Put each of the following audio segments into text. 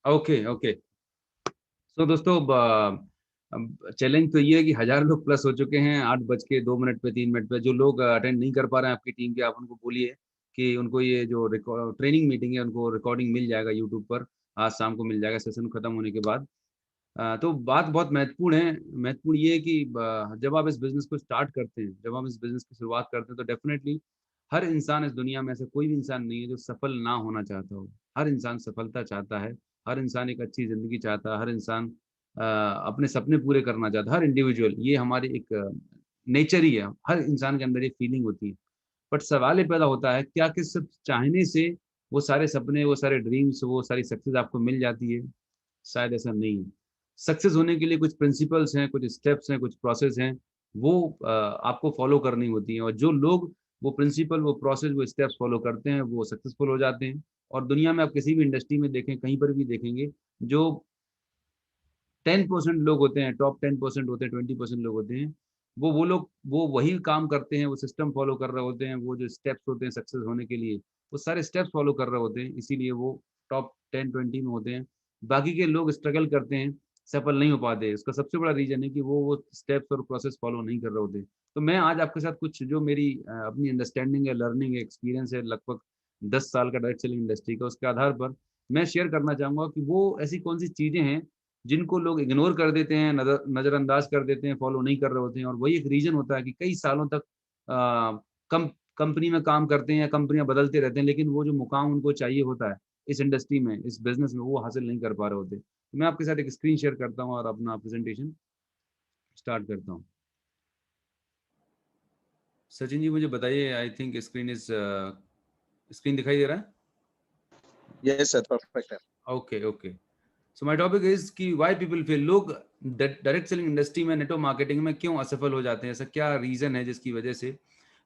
Okay okay. सो दोस्तों, challenge तो ये है कि 1000 लोग प्लस हो चुके हैं 8:02 पे 3 मिनट पे। जो लोग अटेंड नहीं कर पा रहे हैं आपकी टीम के, आप उनको बोलिए कि उनको ये जो ट्रेनिंग मीटिंग है उनको रिकॉर्डिंग मिल जाएगा यूट्यूब पर। आज शाम को मिल जाएगा सेशन खत्म होने के बाद। तो बात बहुत महत्वपूर्ण है। महत्वपूर्ण ये है कि जब आप इस बिजनेस को स्टार्ट करते हैं, जब हम इस बिजनेस की शुरुआत करते हैं, तो डेफिनेटली हर इंसान इस दुनिया में, ऐसा कोई भी इंसान नहीं है जो सफल ना होना चाहता हो। हर इंसान सफलता चाहता है। हर इंसान एक अच्छी जिंदगी चाहता है। हर इंसान अपने सपने पूरे करना चाहता है। हर इंडिविजुअल, ये हमारी एक नेचर ही है। हर इंसान के अंदर ये फीलिंग होती है। बट सवाल ये पैदा होता है, क्या कि सिर्फ चाहने से वो सारे सपने, वो सारे ड्रीम्स, वो सारी सक्सेस आपको मिल जाती है? शायद ऐसा नहीं है। सक्सेस होने के लिए कुछ प्रिंसिपल्स हैं, कुछ स्टेप्स हैं, कुछ प्रोसेस हैं, वो आपको फॉलो करनी होती हैं। और जो लोग वो प्रिंसिपल, वो प्रोसेस, वो स्टेप्स फॉलो करते हैं, वो सक्सेसफुल हो जाते हैं। और दुनिया में आप किसी भी इंडस्ट्री में देखें, कहीं पर भी देखेंगे, जो 10% लोग होते हैं, टॉप 10% होते हैं, 20% लोग होते हैं, वो लोग वो वही काम करते हैं, वो सिस्टम फॉलो कर रहे होते हैं, वो जो स्टेप्स होते हैं सक्सेस होने के लिए, वो सारे स्टेप्स फॉलो कर रहे होते हैं, इसीलिए वो टॉप 10-20 में होते हैं। बाकी के लोग स्ट्रगल करते हैं, सफल नहीं हो पाते। उसका सबसे बड़ा रीजन है कि वो स्टेप्स और प्रोसेस फॉलो नहीं कर रहे होते। तो मैं आज आपके साथ कुछ जो मेरी अपनी अंडरस्टैंडिंग है, लर्निंग है, एक्सपीरियंस है, लगभग 10 साल का डायरेक्ट सेलिंग इंडस्ट्री का, उसके आधार पर मैं शेयर करना चाहूंगा कि वो ऐसी कौन सी चीजें हैं जिनको लोग इग्नोर कर देते हैं, नजरअंदाज कर देते हैं, फॉलो नहीं कर रहे होते हैं। और वही एक रीजन होता है कि कई सालों तक आ, कम कंपनी में काम करते हैं या कंपनियां बदलते रहते हैं, लेकिन वो जो मुकाम उनको चाहिए होता है इस इंडस्ट्री में, इस बिजनेस में, वो हासिल नहीं कर पा रहे होते। तो मैं आपके साथ एक स्क्रीन शेयर करता हूँ और अपना प्रेजेंटेशन स्टार्ट करता हूँ। सचिन जी मुझे बताइए, आई थिंक स्क्रीन दिखाई दे रहा है? यस सर, परफेक्ट है। Okay okay. So my topic is कि व्हाई पीपल फेल। लोग डायरेक्ट सेलिंग इंडस्ट्री में, नेटवर्क मार्केटिंग में क्यों असफल हो जाते हैं? ऐसा क्या रीजन है जिसकी वजह से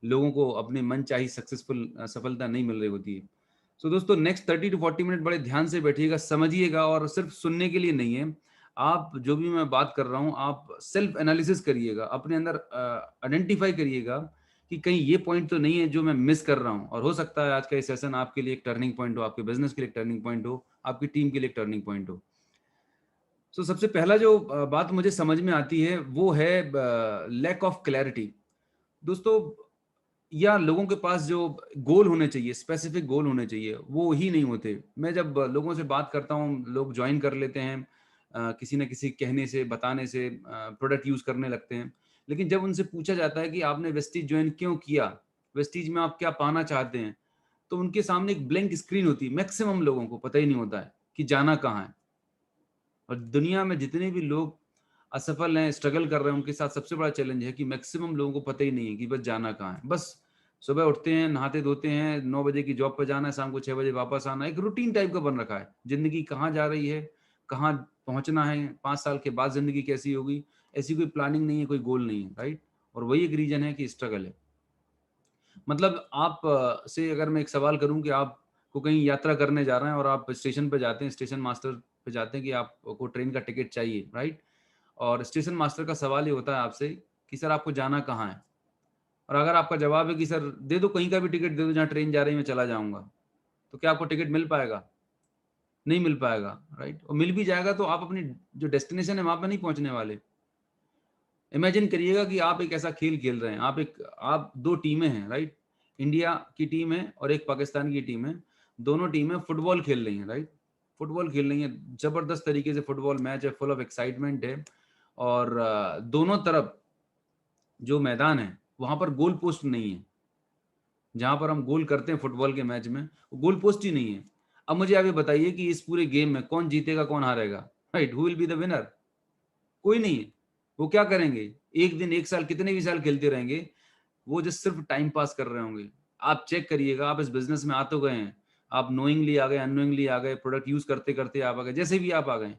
लोगों को अपने मन चाही सक्सेसफुल सफलता नहीं मिल रही होती है? सो दोस्तों, नेक्स्ट 30 to 40 मिनट बड़े ध्यान से बैठिएगा, समझिएगा, और सिर्फ सुनने के लिए नहीं है। आप जो भी मैं बात कर रहा हूँ, आप सेल्फ एनालिसिस करिएगा, अपने अंदर आइडेंटिफाई करिएगा कि कहीं ये पॉइंट तो नहीं है जो मैं मिस कर रहा हूँ। और हो सकता है आज का ये सेशन आपके लिए एक टर्निंग पॉइंट हो, आपके बिजनेस के लिए एक टर्निंग पॉइंट हो, आपकी टीम के लिए एक टर्निंग पॉइंट हो। तो सबसे पहला जो बात मुझे समझ में आती है वो है लैक ऑफ क्लैरिटी। दोस्तों, या लोगों के पास जो गोल होने चाहिए, स्पेसिफिक गोल होने चाहिए, वो ही नहीं होते। मैं जब लोगों से बात करता हूँ, लोग ज्वाइन कर लेते हैं किसी न किसी कहने से, बताने से, प्रोडक्ट यूज करने लगते हैं। लेकिन जब उनसे पूछा जाता है कि आपने वेस्टीज ज्वाइन क्यों किया, वेस्टीज में आप क्या पाना चाहते हैं, तो उनके सामने एक ब्लैंक स्क्रीन होती है। मैक्सिमम लोगों को पता ही नहीं होता है कि जाना कहाँ है। और दुनिया में जितने भी लोग असफल हैं, स्ट्रगल कर रहे हैं, उनके साथ सबसे बड़ा चैलेंज है कि मैक्सिमम लोगों को पता ही नहीं है कि बस जाना कहाँ है। बस सुबह उठते हैं, नहाते धोते हैं, 9 बजे की जॉब पर जाना है, शाम को 6 बजे वापस आना है। एक रूटीन टाइप का बन रखा है। जिंदगी कहाँ जा रही है, कहाँ पहुंचना है, 5 साल के बाद जिंदगी कैसी होगी, ऐसी कोई प्लानिंग नहीं है, कोई गोल नहीं है, राइट। और वही एक रीजन है कि स्ट्रगल है। मतलब आप से अगर मैं एक सवाल करूं कि आप को कहीं यात्रा करने जा रहे हैं और आप स्टेशन पे जाते हैं, स्टेशन मास्टर पे जाते हैं कि आपको ट्रेन का टिकट चाहिए, राइट। और स्टेशन मास्टर का सवाल ये होता है आपसे कि सर आपको जाना कहाँ है। और अगर आपका जवाब है कि सर दे दो, कहीं का भी टिकट दे दो, जहाँ ट्रेन जा रही है मैं चला जाऊंगा, तो क्या आपको टिकट मिल पाएगा? नहीं मिल पाएगा, राइट। और मिल भी जाएगा तो आप अपनी जो डेस्टिनेशन है वहां पर नहीं पहुंचने वाले। इमेजिन करिएगा कि आप एक ऐसा खेल खेल रहे हैं, आप दो टीमें हैं, राइट। इंडिया की टीम है और एक पाकिस्तान की टीम है। दोनों टीमें फुटबॉल खेल रही हैं, राइट। फुटबॉल खेल रही हैं, जबरदस्त तरीके से फुटबॉल मैच है, फुल ऑफ एक्साइटमेंट है। और दोनों तरफ जो मैदान है वहां पर गोल पोस्ट नहीं है। जहां पर हम गोल करते हैं फुटबॉल के मैच में, वो गोल पोस्ट ही नहीं है। अब मुझे आप ये बताइए कि इस पूरे गेम में कौन जीतेगा, कौन हारेगा, right. Who will be the winner? कोई नहीं है। वो क्या करेंगे? एक दिन, एक साल, कितने भी साल खेलते रहेंगे, वो जो सिर्फ टाइम पास कर रहे होंगे। आप चेक करिएगा, आप इस बिजनेस में आ तो गए हैं, आप नोइंगली आ गए, अननोइंगली आ गए, प्रोडक्ट यूज करते करते आप आ गए, जैसे भी आप आ गए,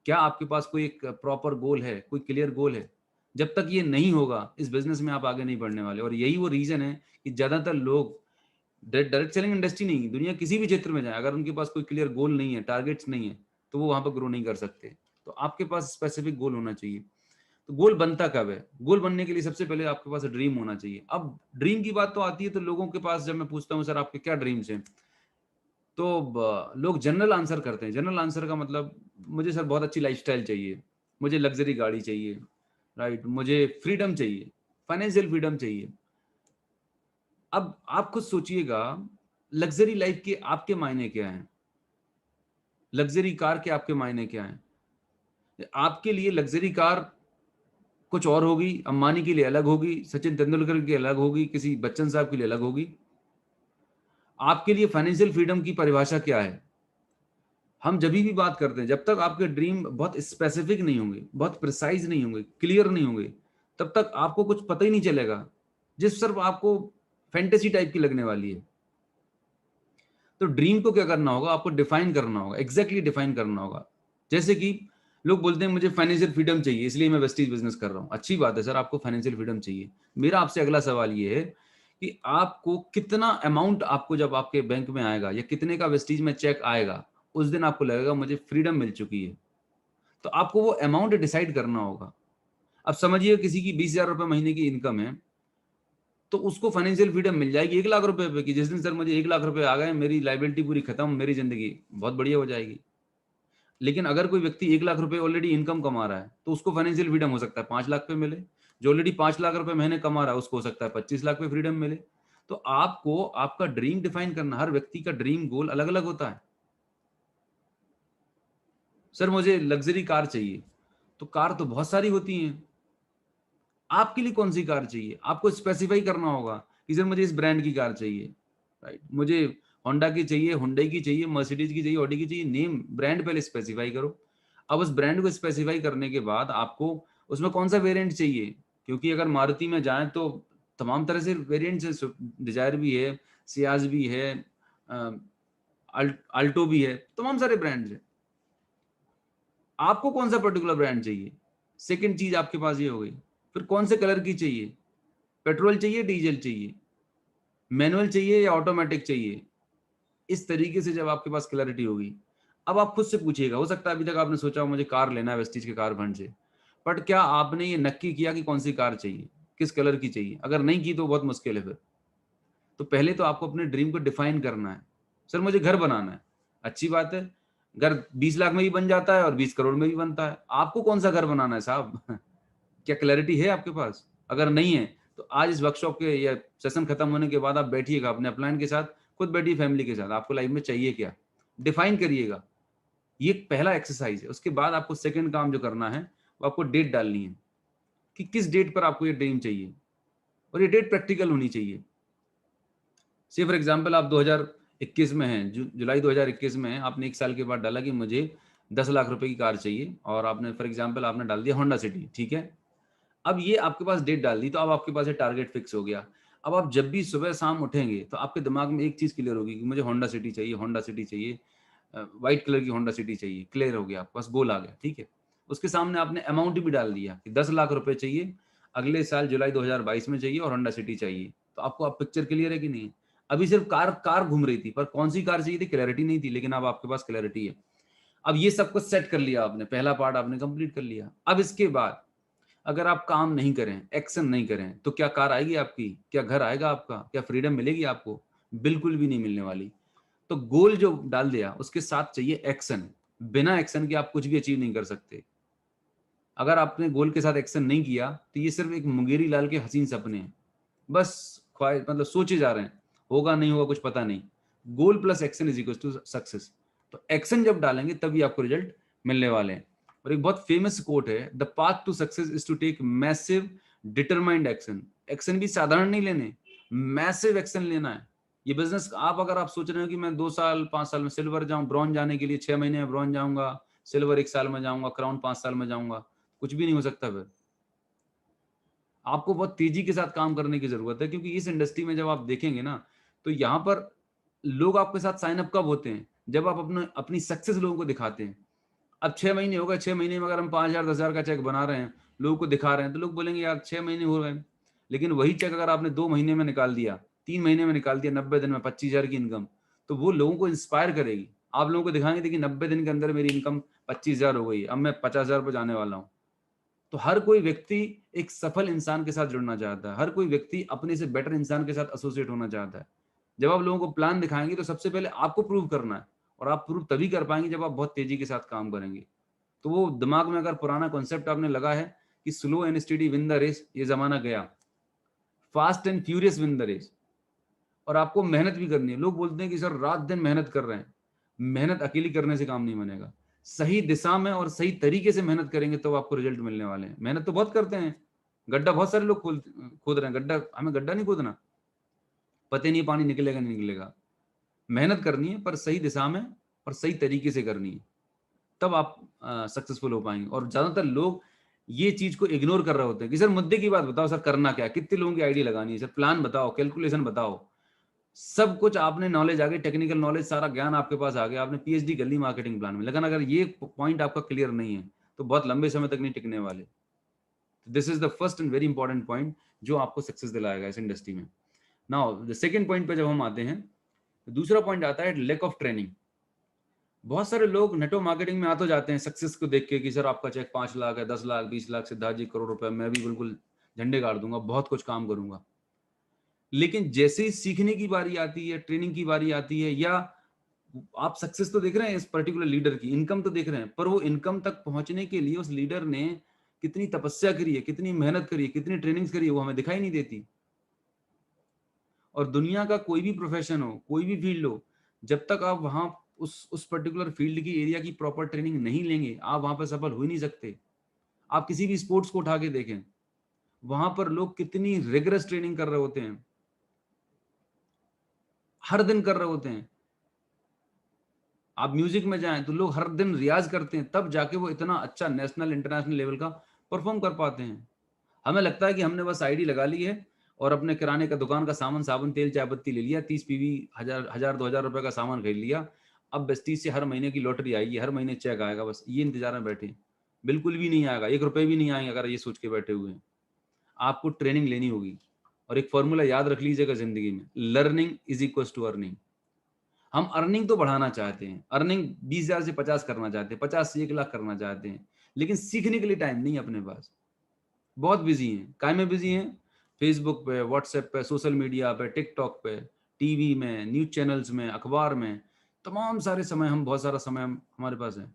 क्या आपके पास कोई एक प्रॉपर गोल है, कोई क्लियर गोल है? जब तक ये नहीं होगा, इस बिजनेस में आप आगे नहीं बढ़ने वाले। और यही वो रीजन है कि ज्यादातर लोग डायरेक्ट सेलिंग इंडस्ट्री नहीं, दुनिया किसी भी क्षेत्र में जाए, अगर उनके पास कोई क्लियर गोल नहीं है, टारगेट्स नहीं है, तो वो वहां पर ग्रो नहीं कर सकते। तो आपके पास स्पेसिफिक गोल होना चाहिए। तो गोल बनता कब है? गोल बनने के लिए सबसे पहले आपके पास ड्रीम होना चाहिए। अब ड्रीम की बात तो आती है तो लोगों के पास जब मैं पूछता हूँ सर आपके क्या ड्रीम्स हैं, तो लोग जनरल आंसर करते हैं। जनरल आंसर का मतलब, मुझे सर बहुत अच्छी लाइफस्टाइल चाहिए, मुझे लग्जरी गाड़ी चाहिए, राइट, मुझे फ्रीडम चाहिए, फाइनेंशियल फ्रीडम चाहिए। अब आप खुद सोचिएगा, लग्जरी लाइफ के आपके मायने क्या हैं? लग्जरी कार के आपके मायने क्या हैं? आपके लिए लग्जरी कार कुछ और होगी, अंबानी के लिए अलग होगी, सचिन तेंदुलकर की अलग होगी, किसी बच्चन साहब के लिए अलग होगी। आपके लिए फाइनेंशियल फ्रीडम की परिभाषा क्या है? हम जभी भी बात करते हैं, जब तक आपके ड्रीम बहुत स्पेसिफिक नहीं होंगे, बहुत प्रिसाइज नहीं होंगे, क्लियर नहीं होंगे, तब तक आपको कुछ पता ही नहीं चलेगा, जिस सिर्फ आपको फैंटेसी टाइप की लगने वाली है। तो ड्रीम को क्या करना होगा? आपको डिफाइन करना होगा, एग्जैक्टली डिफाइन करना होगा। जैसे कि लोग बोलते हैं मुझे फाइनेंशियल फ्रीडम चाहिए, इसलिए मैं वेस्टीज बिजनेस कर रहा हूँ। अच्छी बात है सर, आपको फाइनेंशियल फ्रीडम चाहिए। मेरा आपसे अगला सवाल ये है कि आपको कितना अमाउंट, आपको जब आपके बैंक में आएगा या कितने का वेस्टीज में चेक आएगा, उस दिन आपको लगेगा मुझे फ्रीडम मिल चुकी है। तो आपको वो अमाउंट डिसाइड करना होगा। अब समझिए किसी की 20,000 रुपए महीने की इनकम है, तो उसको फाइनेंशियल फ्रीडम मिल जाएगी 1 लाख रुपए पे, कि जिस दिन सर मुझे 1 लाख रुपए आ गए, मेरी लायबिलिटी पूरी खत्म, मेरी जिंदगी बहुत बढ़िया हो जाएगी। लेकिन अगर कोई व्यक्ति 1 लाख रुपए ऑलरेडी इनकम कमा रहा है, तो उसको फाइनेंशियल फ्रीडम हो सकता है 5 लाख पे मिले। जो ऑलरेडी 5 लाख रुपए महीने कमा रहा है, उसको हो सकता है 25 लाख पे फ्रीडम मिले। तो आपको आपका ड्रीम डिफाइन करना, हर व्यक्ति का ड्रीम गोल अलग अलग होता है। सर मुझे लग्जरी कार चाहिए, तो कार तो बहुत सारी होती हैं। आपके लिए कौन सी कार चाहिए? आपको स्पेसिफाई करना होगा कि सर मुझे इस ब्रांड की कार चाहिए, राइट, मुझे होंडा की चाहिए, हुंडई की चाहिए, मर्सिडीज की चाहिए, ऑडी की चाहिए। नेम ब्रांड पहले स्पेसिफाई करो। अब उस ब्रांड को स्पेसिफाई करने के बाद आपको उसमें कौन सा वेरिएंट चाहिए, क्योंकि अगर मारुति में जाएं तो तमाम तरह से वेरिएंट्स है, डिजायर भी है, सियाज भी है, अल्टो भी है, तमाम सारे ब्रांड्स हैं। आपको कौन सा पर्टिकुलर ब्रांड चाहिए? सेकंड चीज आपके पास ये हो गई। फिर कौन से कलर की चाहिए? पेट्रोल चाहिए, डीजल चाहिए, मैनुअल चाहिए या ऑटोमेटिक चाहिए? इस तरीके से जब आपके पास क्लैरिटी होगी, अब आप खुद से पूछिएगा। हो सकता है अभी तक आपने सोचा हो मुझे कार लेना है वेस्टीज के कार ब्रांड से, बट क्या आपने ये नक्की किया कि कौन सी कार चाहिए, किस कलर की चाहिए? अगर नहीं की तो बहुत मुश्किल है फिर। तो पहले तो आपको अपने ड्रीम को डिफाइन करना है। सर मुझे घर बनाना है, अच्छी बात है, घर 20 लाख में भी बन जाता है और 20 करोड़ में भी बनता है। आपको कौन सा घर बनाना है साहब? क्या क्लैरिटी है आपके पास? अगर नहीं है तो आज इस वर्कशॉप के या सेशन खत्म होने के बाद आप बैठिएगा अपने अपलाइन के साथ, खुद बैठिए फैमिली के साथ, आपको लाइफ में चाहिए क्या, डिफाइन करिएगा। ये पहला एक्सरसाइज है। उसके बाद आपको सेकंड काम जो करना है, वो आपको डेट डालनी है कि किस डेट पर आपको ये ड्रीम चाहिए, और ये डेट प्रैक्टिकल होनी चाहिए। से फॉर एग्जाम्पल आप 2021 में हैं, जुलाई 2021 में हैं, आपने 1 साल के बाद डाला कि मुझे 10 लाख रुपए की कार चाहिए, और आपने फॉर एग्जाम्पल आपने डाल दिया होंडा सिटी, ठीक है। अब ये आपके पास डेट डाल दी, तो अब आपके पास ये टारगेट फिक्स हो गया। अब आप जब भी सुबह शाम उठेंगे तो आपके दिमाग में एक चीज क्लियर होगी कि मुझे होंडा सिटी चाहिए, होंडा सिटी चाहिए, व्हाइट कलर की होंडा सिटी चाहिए। क्लियर हो गया, आपके पास गोल आ गया, ठीक है। उसके सामने आपने अमाउंट भी डाल दिया कि 10 लाख रुपए चाहिए, अगले साल जुलाई 2022 में चाहिए, और होंडा सिटी चाहिए। तो आपको अब पिक्चर क्लियर है कि नहीं? अभी सिर्फ कार कार घूम रही थी, पर कौन सी कार चाहिए थी क्लैरिटी नहीं थी, लेकिन अब आपके पास क्लैरिटी है। अब ये सब कुछ सेट कर लिया आपने, पहला पार्ट आपने कंप्लीट कर लिया। अब इसके बाद अगर आप काम नहीं करें, एक्शन नहीं करें, तो क्या कार आएगी आपकी? क्या घर आएगा आपका? क्या फ्रीडम मिलेगी आपको? बिल्कुल भी नहीं मिलने वाली। तो गोल जो डाल दिया, उसके साथ चाहिए एक्शन। बिना एक्शन के आप कुछ भी अचीव नहीं कर सकते। अगर आपने गोल के साथ एक्शन नहीं किया, तो ये सिर्फ एक मुंगेरी लाल के हसीन सपने हैं। बस ख्वाहिश, मतलब सोचे जा रहे हैं, होगा नहीं होगा कुछ पता नहीं। Goal plus action is equal to success. तो एक्शन जब डालेंगे तभी आपको रिजल्ट मिलने वाले हैं। और एक बहुत फेमस कोट है, the path to success is to take massive determined action. Action भी साधारण नहीं लेने, मैसिव एक्शन लेना है। ये बिजनेस आप, अगर आप सोच रहे हो कि मैं 2 साल 5 साल में सिल्वर जाऊं, ब्रॉन्ज जाने के लिए 6 महीने में ब्रॉन्ज जाऊंगा, सिल्वर 1 साल में जाऊंगा, क्राउन 5 साल में जाऊंगा, कुछ भी नहीं हो सकता। फिर आपको बहुत तेजी के साथ काम करने की जरूरत है, क्योंकि इस इंडस्ट्री में जब आप देखेंगे ना, तो यहाँ पर लोग आपके साथ साइन अप कब होते हैं? जब आप अपनी सक्सेस लोगों को दिखाते हैं। अब 6 महीने हो गए, 6 महीने में अगर हम 5,000 10,000 का चेक बना रहे हैं, लोगों को दिखा रहे हैं, तो लोग बोलेंगे यार 6 महीने हो गए। लेकिन वही चेक अगर आपने 2 महीने में निकाल दिया, 3 महीने में निकाल दिया, 90 दिन में 25,000 की इनकम, तो वो लोगों को इंस्पायर करेगी। आप लोगों को दिखाएंगे, देखिए 90 दिन के अंदर मेरी इनकम 25,000 हो गई, अब मैं 50,000 पर जाने वाला हूँ। तो हर कोई व्यक्ति एक सफल इंसान के साथ जुड़ना चाहता है, हर कोई व्यक्ति अपने से बेटर इंसान के साथ एसोसिएट होना चाहता है। जब आप लोगों को प्लान दिखाएंगे तो सबसे पहले आपको प्रूव करना है, और आप प्रूव तभी कर पाएंगे जब आप बहुत तेजी के साथ काम करेंगे। तो वो दिमाग में अगर पुराना कॉन्सेप्ट आपने लगा है कि slow and steady win the race, ये जमाना गया। Fast and furious win the race. और आपको मेहनत भी करनी है। लोग बोलते हैं कि सर रात दिन मेहनत कर रहे हैं। मेहनत अकेली करने से काम नहीं बनेगा। सही दिशा में और सही तरीके से मेहनत करेंगे तो आपको रिजल्ट मिलने वाले हैं। मेहनत तो बहुत करते हैं, गड्ढा बहुत सारे लोग खोद रहे हैं। गड्ढा, हमें गड्ढा नहीं खोदना, पता नहीं पानी निकलेगा नहीं निकलेगा। मेहनत करनी है पर सही दिशा में और सही तरीके से करनी है, तब आप सक्सेसफुल हो पाएंगे। और ज्यादातर लोग ये चीज को इग्नोर कर रहे होते हैं कि सर मुद्दे की बात बताओ, सर करना क्या, कितने लोगों की आईडी लगानी है, सर प्लान बताओ, कैलकुलेशन बताओ। सब कुछ आपने नॉलेज आ गई, टेक्निकल नॉलेज, सारा ज्ञान आपके पास आ गया, आपने पीएचडी कर ली मार्केटिंग प्लान में, लेकिन अगर ये पॉइंट आपका क्लियर नहीं है तो बहुत लंबे समय तक नहीं टिकने वाले। This is the first and very important point जो आपको सक्सेस दिलाएगा इस इंडस्ट्री में। नाउ द सेकंड पॉइंट पे जब हम आते हैं, दूसरा पॉइंट आता है लैक ऑफ ट्रेनिंग। बहुत सारे लोग नेटवर्क मार्केटिंग में आ तो जाते हैं सक्सेस को देख के कि सर आपका चेक 5 लाख है, 10 लाख, 20 लाख, सिद्धार्थ जी करोड़ रुपए, मैं भी बिल्कुल झंडे गाड़ दूंगा, बहुत कुछ काम करूंगा। लेकिन जैसे ही सीखने की बारी आती है, ट्रेनिंग की बारी आती है, या आप सक्सेस तो देख रहे हैं इस पर्टिकुलर लीडर की, इनकम तो देख रहे हैं, पर वो इनकम तक पहुंचने के लिए उस लीडर ने कितनी तपस्या करी है, कितनी मेहनत करी है, कितनी ट्रेनिंग्स करी है, वो हमें दिखाई नहीं देती। और दुनिया का कोई भी प्रोफेशन हो, कोई भी फील्ड हो, जब तक आप वहां उस पर्टिकुलर फील्ड की, एरिया की प्रॉपर ट्रेनिंग नहीं लेंगे, आप वहां पर सफल हो ही नहीं सकते। आप किसी भी स्पोर्ट्स को उठा के देखें, वहां पर लोग कितनी रिगरस ट्रेनिंग कर रहे होते हैं, हर दिन कर रहे होते हैं। आप म्यूजिक में जाएं तो लोग हर दिन रियाज करते हैं, तब जाके वो इतना अच्छा नेशनल इंटरनेशनल लेवल का परफॉर्म कर पाते हैं। हमें लगता है कि हमने बस आईडी लगा ली है और अपने किराने का दुकान का सामान, साबुन, तेल, चाय पत्ती ले लिया, 30 पीवी, 1000 2000 रुपए का सामान खरीद लिया, अब वेस्टीज से हर महीने की लॉटरी आएगी, हर महीने चेक आएगा, बस ये इंतजार में बैठे हैं। बिल्कुल भी नहीं आएगा, 1 रुपए भी नहीं आएंगे अगर ये सोच के बैठे हुए हैं। आपको ट्रेनिंग लेनी होगी। और एक फॉर्मूला याद रख लीजिएगा जिंदगी में, learning is equal to earning. हम अर्निंग तो बढ़ाना चाहते हैं, अर्निंग 20,000 से 50 करना चाहते हैं, 50 से 1 लाख करना चाहते हैं, लेकिन सीखने के लिए टाइम नहीं है अपने पास। बहुत बिजी हैं। काय में बिजी हैं? फेसबुक पे, व्हाट्सएप पे, सोशल मीडिया पे, टिकटॉक पे, टीवी में, न्यूज चैनल्स में, अखबार में, तमाम सारे समय, हम बहुत सारा समय हमारे पास है।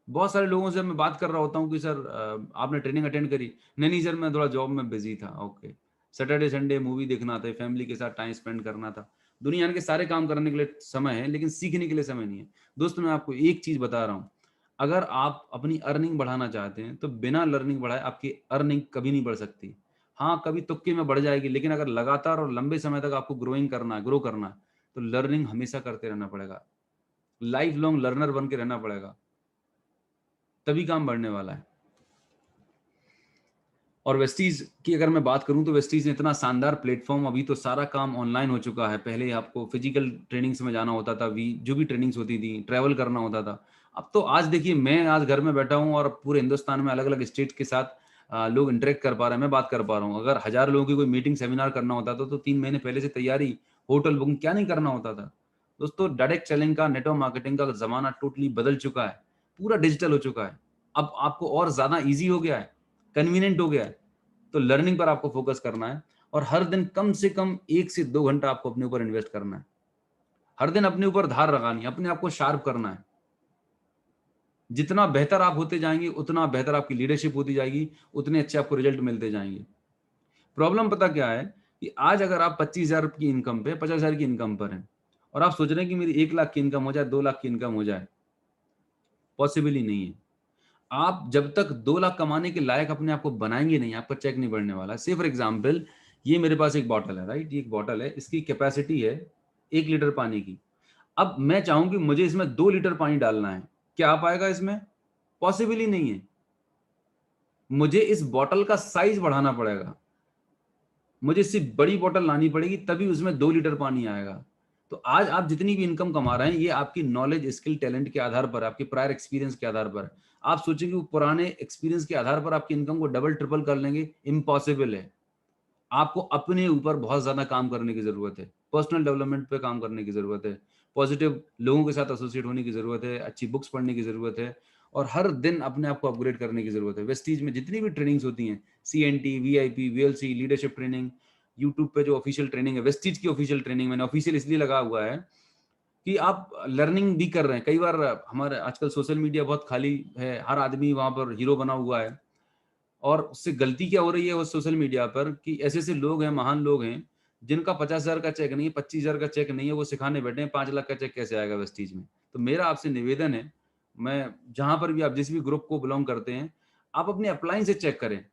बहुत सारे लोगों से मैं बात कर रहा होता हूँ कि सर आपने ट्रेनिंग अटेंड करी? नहीं नहीं सर, मैं थोड़ा जॉब में बिजी था। ओके, सैटरडे संडे मूवी देखना था, फैमिली के साथ टाइम स्पेंड करना था। दुनिया के सारे काम करने के लिए समय है, लेकिन सीखने के लिए समय नहीं है। दोस्तों, मैं आपको एक चीज बता रहा हूँ, अगर आप अपनी अर्निंग बढ़ाना चाहते हैं तो बिना लर्निंग बढ़ाए आपकी अर्निंग कभी नहीं बढ़ सकती। हाँ, कभी तुक्के में बढ़ जाएगी, लेकिन अगर लगातार और लंबे समय तक आपको ग्रो करना है तो लर्निंग हमेशा करते रहना पड़ेगा। लाइफ लॉन्ग लर्नर बन के रहना पड़ेगा, तभी काम बढ़ने वाला है। और वेस्टीज की अगर मैं बात करूं तो वेस्टीज ने इतना शानदार प्लेटफॉर्म, अभी तो सारा काम ऑनलाइन हो चुका है। पहले आपको फिजिकल ट्रेनिंग्स में जाना होता था, जो भी ट्रेनिंग्स होती थी, ट्रैवल करना होता था। अब तो आज देखिए, मैं आज घर में बैठा हूं और पूरे हिंदुस्तान में अलग अलग स्टेट के साथ लोग इंटरेक्ट कर पा रहे हैं, मैं बात कर पा रहा हूँ। अगर 1000 लोगों की कोई मीटिंग सेमिनार करना होता था तो 3 महीने पहले से तैयारी, होटल बुकिंग, क्या नहीं करना होता था। दोस्तों, डायरेक्ट सेलिंग का, नेटवर्क मार्केटिंग का जमाना टोटली बदल चुका है, पूरा डिजिटल हो चुका है। अब आपको और ज्यादा ईजी हो गया है, कन्वीनियंट हो गया है। तो लर्निंग पर आपको फोकस करना है, और हर दिन कम से कम 1 से 2 घंटा आपको अपने ऊपर इन्वेस्ट करना है। हर दिन अपने ऊपर धार लगानी है, अपने आप को शार्प करना है। जितना बेहतर आप होते जाएंगे, उतना बेहतर आपकी लीडरशिप होती जाएगी, उतने अच्छे आपको रिजल्ट मिलते जाएंगे। प्रॉब्लम पता क्या है कि आज अगर आप 25,000 की इनकम पे, 50,000 की इनकम पर हैं और आप सोच रहे हैं कि मेरी 1 लाख की इनकम हो जाए, 2 लाख की इनकम हो जाए, पॉसिबल ही नहीं है। आप जब तक 2 लाख कमाने के लायक अपने आप को बनाएंगे नहीं, आपका चेक नहीं बढ़ने वाला। से फॉर एग्जाम्पल, ये मेरे पास एक बॉटल है, राइट, ये एक बॉटल है, इसकी कैपेसिटी है 1 लीटर पानी की। अब मैं चाहूं कि मुझे इसमें 2 लीटर पानी डालना है, क्या आ पाएगा इसमें? पॉसिबल ही नहीं है। मुझे इस बॉटल का साइज बढ़ाना पड़ेगा, मुझे इससे बड़ी बॉटल लानी पड़ेगी, तभी उसमें 2 लीटर पानी आएगा। तो आज आप जितनी भी इनकम कमा रहे हैं, ये आपकी नॉलेज, स्किल, टैलेंट के आधार पर, आपके प्रायर एक्सपीरियंस के आधार पर। आप सोचेंगे वो पुराने एक्सपीरियंस के आधार पर आपकी इनकम को डबल ट्रिपल कर लेंगे, इम्पॉसिबल है। आपको अपने ऊपर बहुत ज्यादा काम करने की जरूरत है, पर्सनल डेवलपमेंट पे काम करने की जरूरत है, पॉजिटिव लोगों के साथ एसोसिएट होने की जरूरत है, अच्छी बुक्स पढ़ने की जरूरत है, और हर दिन अपने आप को अपग्रेड करने की जरूरत है। वेस्टीज में जितनी भी ट्रेनिंग्स होती हैं, CNT, VIP, VLC, leadership training, YouTube पे जो ऑफिशियल ट्रेनिंग है, वेस्टीज की ऑफिशियल ट्रेनिंग, मैंने ऑफिशियल इसलिए लगा हुआ है कि आप लर्निंग भी कर रहे हैं। कई बार हमारे आजकल सोशल मीडिया बहुत खाली है, हर आदमी वहाँ पर हीरो बना हुआ है, और उससे गलती क्या हो रही है वो सोशल मीडिया पर कि ऐसे-ऐसे लोग हैं, महान लोग हैं, जिनका 50,000 का चेक नहीं है, 25,000 का चेक नहीं है, वो सिखाने बैठे हैं 5 लाख का चेक कैसे आएगा वेस्टीज में। तो मेरा आपसे निवेदन है, मैं जहाँ पर भी आप जिस भी ग्रुप को बिलॉन्ग करते हैं, आप अपने अपलाइन से चेक करें।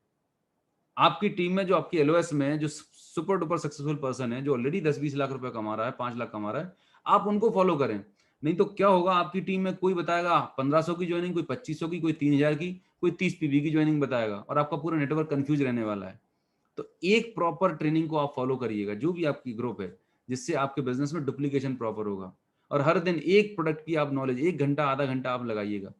आपकी टीम में जो आपकी एलओएस में है, जो सुपर डुपर सक्सेसफुल पर्सन है, जो ऑलरेडी 10-20 लाख रुपए कमा रहा है, 5 लाख कमा रहा है, आप उनको फॉलो करें। नहीं तो क्या होगा, आपकी टीम में कोई बताएगा 1500 की जॉइनिंग, कोई 2500 की, कोई 3000 की, कोई 30 पीवी की जॉइनिंग बताएगा, और आपका पूरा नेटवर्क कंफ्यूज रहने वाला है। तो एक प्रॉपर ट्रेनिंग को आप फॉलो करिएगा, जो भी आपकी ग्रुप है, जिससे आपके बिजनेस में डुप्लीकेशन प्रॉपर होगा। और हर दिन एक प्रोडक्ट की आप नॉलेज 1 घंटा, आधा घंटा आप लगाइएगा।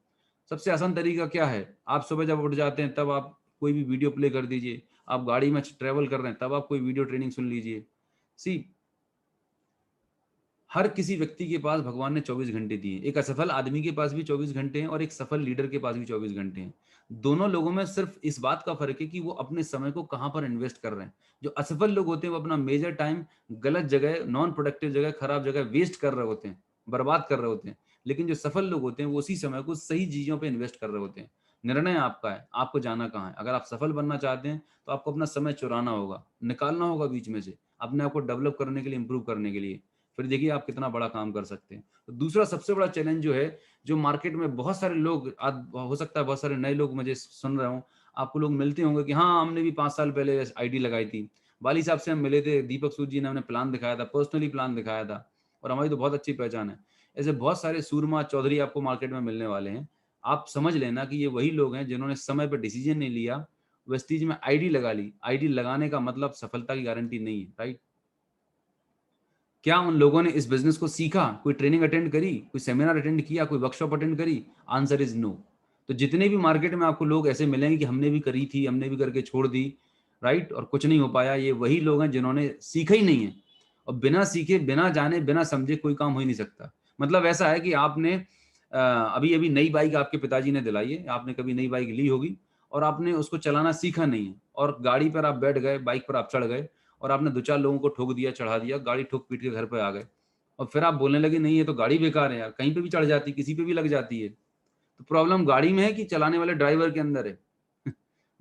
सबसे आसान तरीका क्या है? आप सुबह जब उठ जाते हैं तब आप कोई भी वीडियो प्ले कर दीजिए। आप गाड़ी में ट्रैवल कर रहे हैं तब आप कोई वीडियो ट्रेनिंग सुन लीजिए। सी, हर किसी व्यक्ति के पास भगवान ने 24 घंटे दिए। एक असफल आदमी के पास भी 24 घंटे हैं और एक सफल लीडर के पास भी 24 घंटे हैं। दोनों लोगों में सिर्फ इस बात का फ़र्क है कि वो अपने समय को कहाँ पर इन्वेस्ट कर रहे हैं। जो असफल लोग होते हैं वो अपना मेजर टाइम गलत जगह, नॉन प्रोडक्टिव जगह, खराब जगह वेस्ट कर रहे होते हैं, बर्बाद कर रहे होते हैं। लेकिन जो सफल लोग होते हैं वो उसी समय को सही चीज़ों पे इन्वेस्ट कर रहे होते हैं। निर्णय आपका है, आपको जाना कहाँ है। अगर आप सफल बनना चाहते हैं तो आपको अपना समय चुराना होगा, निकालना होगा बीच में से, अपने आप को डेवलप करने के लिए, इम्प्रूव करने के लिए। फिर देखिए आप कितना बड़ा काम कर सकते हैं। तो दूसरा सबसे बड़ा चैलेंज जो है, जो मार्केट में बहुत सारे लोग आज, हो सकता है बहुत सारे नए लोग मुझे सुन रहे हों, आपको लोग मिलते होंगे कि हाँ, हमने भी 5 साल पहले आईडी लगाई थी। वाली साहब से हम मिले थे, दीपक सूद जी ने हमें प्लान दिखाया था, पर्सनली प्लान दिखाया था, और हमारी तो बहुत अच्छी पहचान है। ऐसे बहुत सारे सूरमा चौधरी आपको मार्केट में मिलने वाले हैं। आप समझ लेना कि ये वही लोग हैं जिन्होंने समय पे डिसीजन नहीं लिया, वेस्टीज में आईडी लगा ली। आईडी लगाने का मतलब सफलता की गारंटी नहीं है, राइट? क्या उन लोगों ने इस बिज़नेस को सीखा? कोई ट्रेनिंग अटेंड करी? कोई सेमिनार अटेंड किया? कोई वर्कशॉप अटेंड करी? Answer is no. तो जितने भी मार्केट में आपको लोग ऐसे मिलेंगे कि हमने भी करी थी, हमने भी करके छोड़ दी, राइट? और कुछ नहीं हो पाया, ये वही लोग हैं जिन्होंने सीखा ही नहीं है। और बिना सीखे, बिना जाने, बिना समझे कोई काम हो ही नहीं सकता। मतलब ऐसा है कि आपने अभी-अभी नई बाइक आपके पिताजी ने दिलाई है, आपने कभी नई बाइक ली होगी और आपने उसको चलाना सीखा नहीं है, और गाड़ी पर आप बैठ गए, बाइक पर आप चढ़ गए और आपने 2-4 लोगों को ठोक दिया, चढ़ा दिया, गाड़ी ठोक-पीट के घर पे आ गए। और फिर आप बोलने लगे, नहीं ये तो गाड़ी बेकार है यार, कहीं पे भी चढ़ जाती, किसी पे भी लग जाती है। तो प्रॉब्लम गाड़ी में है कि चलाने वाले ड्राइवर के अंदर है?